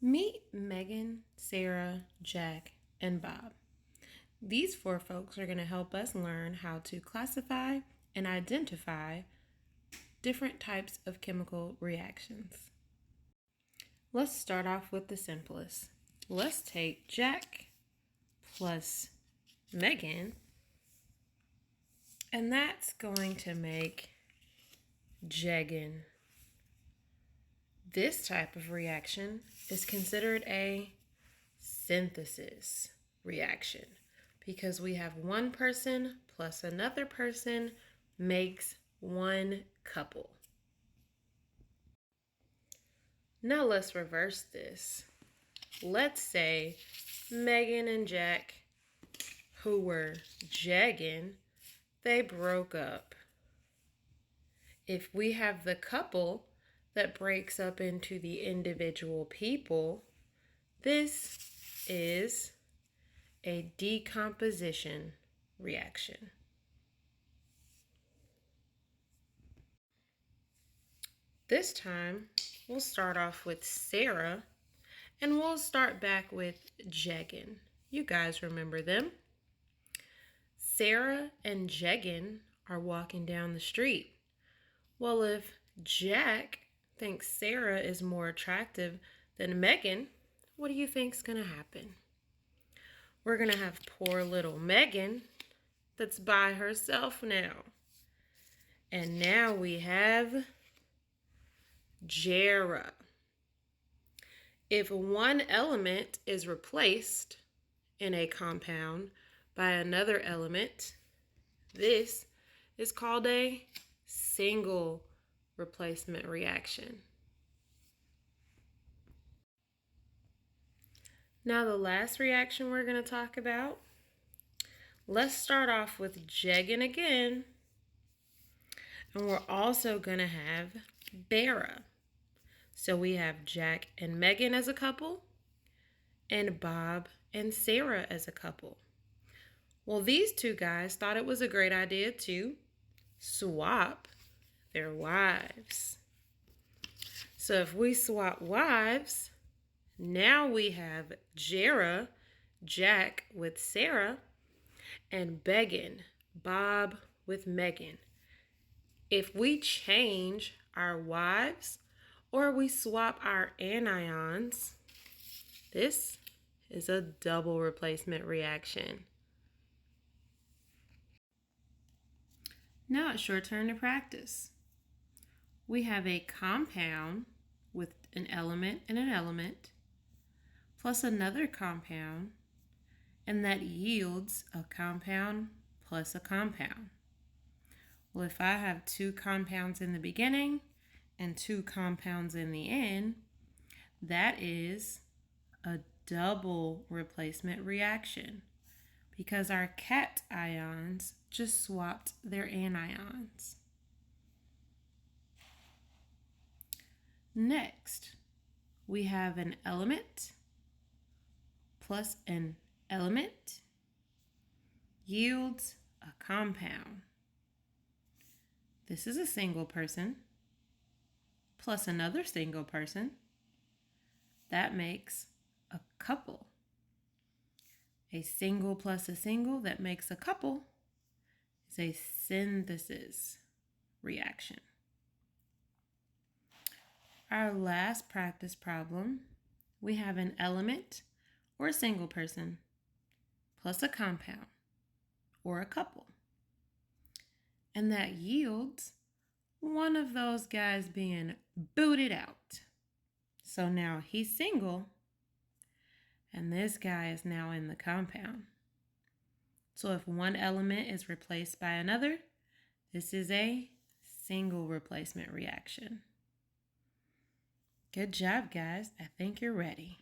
Meet Megan, Sarah, Jack, and Bob. These four folks are going to help us learn how to classify and identify different types of chemical reactions. Let's start off with the simplest. Let's take Jack plus Megan, and that's going to make Jeggin. This type of reaction is considered a synthesis reaction because we have one person plus another person makes one couple. Now let's reverse this. Let's say Megan and Jack, who were jegging, they broke up. If we have the couple that breaks up into the individual people, this is a decomposition reaction. This time, we'll start off with Sarah, and we'll start back with Jeggin. You guys remember them. Sarah and Jeggin are walking down the street. Well, if Jack thinks Sarah is more attractive than Megan, what do you think's going to happen? We're going to have poor little Megan that's by herself now. And now we have Jera. If one element is replaced in a compound by another element, this is called a single replacement reaction. Now the last reaction we're going to talk about, let's start off with Jeggin again, and we're also going to have Bera. So we have Jack and Megan as a couple, and Bob and Sarah as a couple. Well, these two guys thought it was a great idea to swap their wives. So if we swap wives, now we have Jera, Jack with Sarah, and Beggin, Bob with Megan. If we change our wives or we swap our anions, this is a double replacement reaction. Now it's your turn to practice. We have a compound with an element and an element, plus another compound, and that yields a compound plus a compound. Well, if I have two compounds in the beginning and two compounds in the end, that is a double replacement reaction because our cations just swapped their anions. Next, we have an element plus an element yields a compound. This is a single person plus another single person. That makes a couple. A single plus a single that makes a couple is a synthesis reaction. Our last practice problem, we have an element or a single person plus a compound or a couple. And that yields one of those guys being booted out. So now he's single, and this guy is now in the compound. So if one element is replaced by another, this is a single replacement reaction. Good job, guys. I think you're ready.